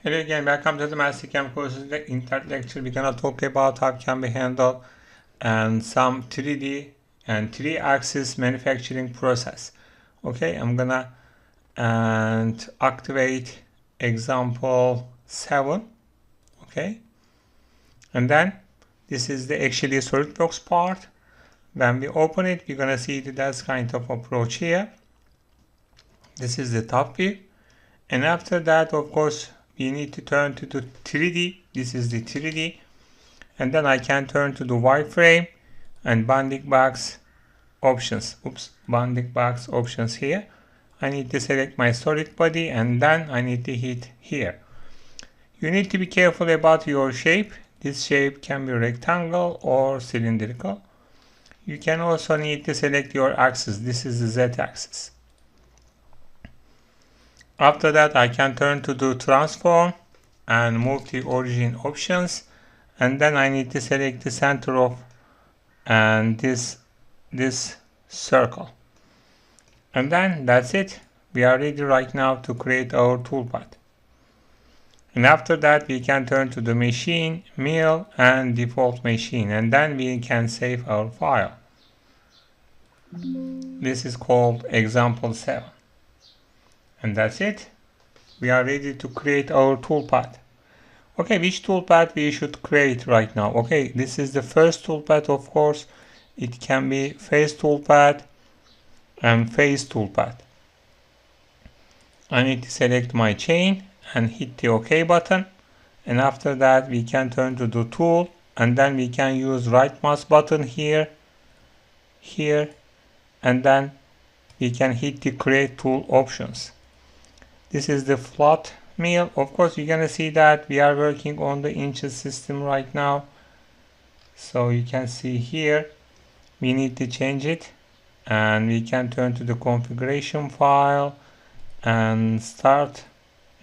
Hello again, welcome to the MasterCAM course. In that lecture, we're gonna talk about how can we handle some 3D and 3-axis manufacturing process. Okay, I'm gonna activate example 7. Okay, and then this is the actually SolidWorks part. When we open it, we're gonna see that's kind of approach here. This is the top view, and after that, of course, we need to turn to the 3D. This is the 3D, and then I can turn to the wireframe and bounding box options. Bounding box options here. I need to select my solid body, and then I need to hit here. You need to be careful about your shape. This shape can be rectangle or cylindrical. You can also need to select your axis. This is the Z-axis. After that, I can turn to the transform and move to origin options, and then I need to select the center of this circle, and then that's it. We are ready right now to create our toolpath. And after that, we can turn to the machine, mill, and default machine, and then we can save our file. This is called example 7. And that's it. We are ready to create our toolpath. Okay, which toolpath we should create right now? Okay, this is the first toolpath, of course. It can be face toolpath and face toolpath. I need to select my chain and hit the OK button. And after that, we can turn to the tool, and then we can use right mouse button here, and then we can hit the create tool options. This is the flat mill. Of course, you're gonna see that we are working on the inches system right now. So you can see here, we need to change it, and we can turn to the configuration file and start,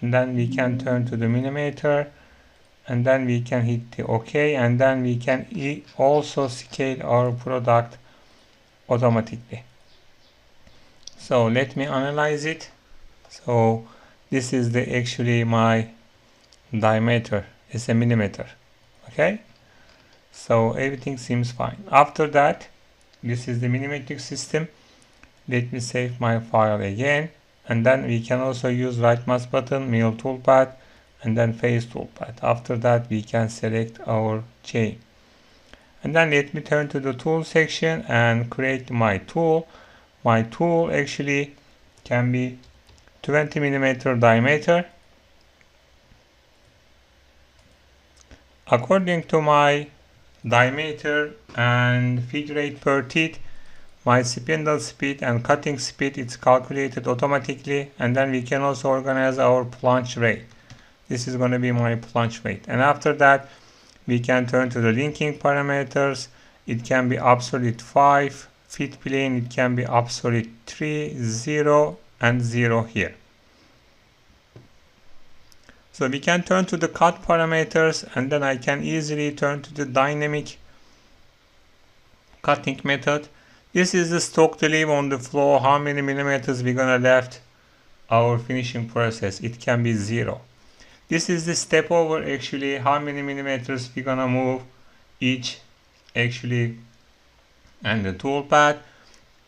and then we can turn to the millimeter, and then we can hit the OK, and then we can also scale our product automatically. So let me analyze it. So this is the actually my diameter. It's a millimeter. Okay, so everything seems fine. After that, this is the millimetric system. Let me save my file again, and then we can also use right mouse button, mill toolpath, and then face toolpath. After that, we can select our chain, and then let me turn to the tool section and create my tool. My tool actually can be 20 millimeter diameter. According to my diameter and feed rate per teeth, my spindle speed and cutting speed is calculated automatically, and then we can also organize our plunge rate. This is going to be my plunge rate, and after that we can turn to the linking parameters. It can be absolute 5, fit plane it can be absolute 3, 0 and 0 here. So we can turn to the cut parameters, and then I can easily turn to the dynamic cutting method. This is the stock to leave on the floor, how many millimeters we're gonna left our finishing process. It can be 0. This is the step over, actually how many millimeters we're gonna move each actually, and the toolpath.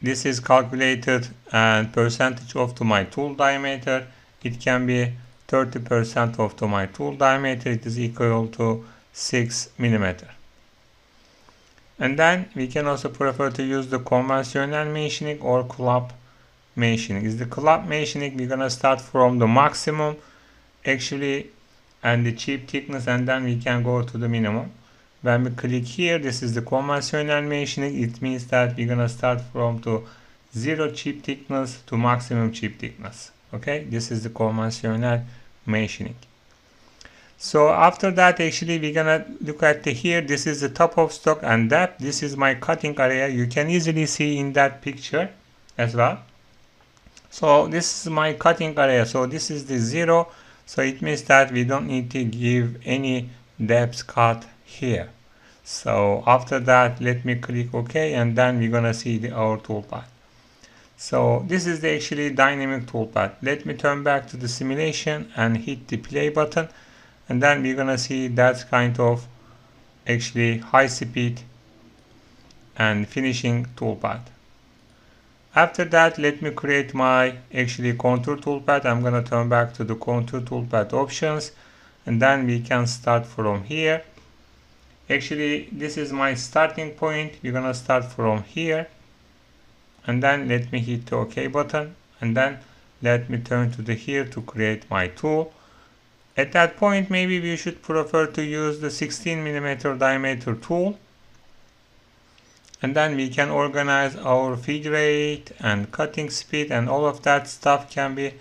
This is calculated and percentage of to my tool diameter. It can be 30% of to my tool diameter. It is equal to 6 millimeter. And then we can also prefer to use the conventional machining or club machining. Is the club machining, we're gonna start from the maximum actually and the chip thickness, and then we can go to the minimum. When we click here, this is the conventional machining. It means that we're gonna start from to 0 chip thickness to maximum chip thickness. Okay, this is the conventional machining. So after that, actually we're gonna look at the here. This is the top of stock and depth. This is my cutting area. You can easily see in that picture as well. So this is my cutting area. So this is the 0. So it means that we don't need to give any depth cut here. So after that, let me click OK, and then we're gonna see our toolpath. So this is the actually dynamic toolpath. Let me turn back to the simulation and hit the play button, and then we're gonna see that kind of actually high speed and finishing toolpath. After that, let me create my actually contour toolpath. I'm gonna turn back to the contour toolpath options, and then we can start from here. Actually, this is my starting point. We're gonna start from here, and then let me hit the OK button, and then let me turn to the here to create my tool. At that point, maybe we should prefer to use the 16mm diameter tool, and then we can organize our feed rate and cutting speed, and all of that stuff can be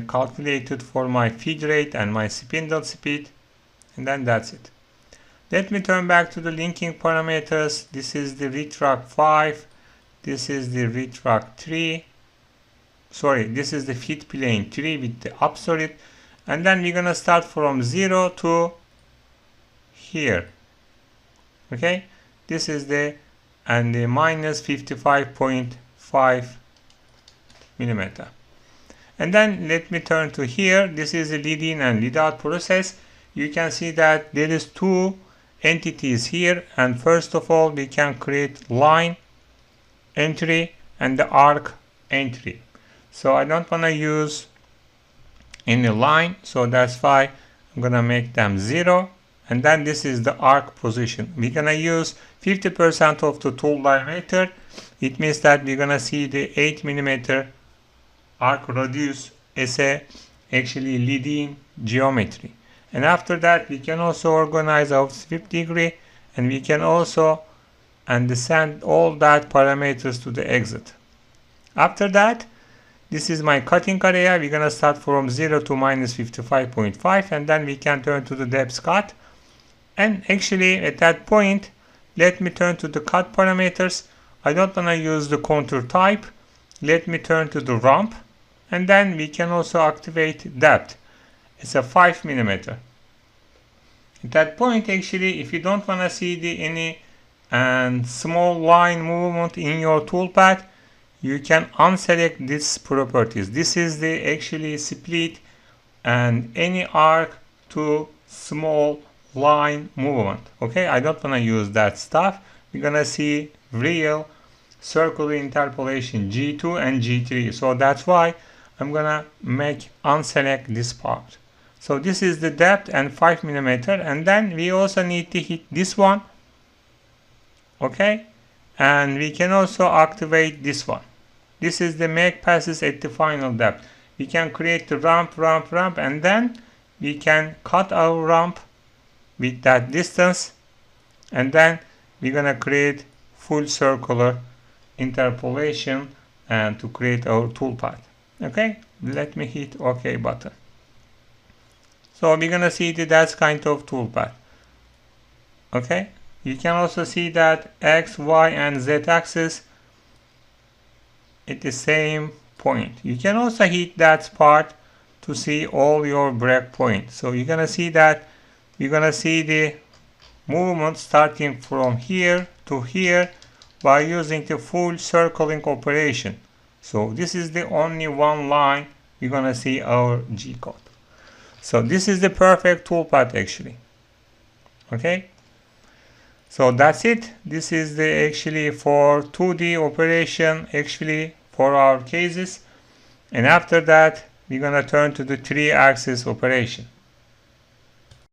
calculated for my feed rate and my spindle speed, and then that's it. Let me turn back to the linking parameters. This is the retract 5, this is the retract 3, this is the feed plane 3 with the absolute, and then we're gonna start from 0 to here. Okay, this is the minus 55.5 millimeter. And then let me turn to here. This is the lead in and lead out process. You can see that there is two entities here, and first of all we can create line entry and the arc entry. So I don't want to use any line, so that's why I'm gonna make them 0, and then this is the arc position. We're gonna use 50% of the tool diameter. It means that we're gonna see the 8mm arc radius as a actually leading geometry. And after that we can also organize our sweep degree, and we can also send all that parameters to the exit. After that, this is my cutting area. We're gonna start from 0 to minus 55.5, and then we can turn to the depth cut. And actually at that point, let me turn to the cut parameters. I don't wanna use the contour type. Let me turn to the ramp, and then we can also activate depth. It's a 5mm. At that point, actually, if you don't want to see any small line movement in your toolpath, you can unselect these properties. This is the actually split and any arc to small line movement. Okay, I don't want to use that stuff. We're gonna see real circular interpolation G2 and G3. So that's why I'm gonna unselect this part. So this is the depth and 5mm, and then we also need to hit this one. Okay, and we can also activate this one. This is the make passes at the final depth. We can create the ramp, and then we can cut our ramp with that distance, and then we're gonna create full circular interpolation and to create our toolpath. Okay, let me hit OK button. So we're gonna see that kind of toolpath. Okay, you can also see that X, Y, and Z axis at the same point. You can also hit that part to see all your breakpoints. So you're gonna see that you're gonna see the movement starting from here to here by using the full circling operation. So this is the only one line we're gonna see our G code. So this is the perfect toolpath actually. Okay, so that's it. This is the actually for 2D operation actually for our cases, and after that we're gonna turn to the 3-axis operation.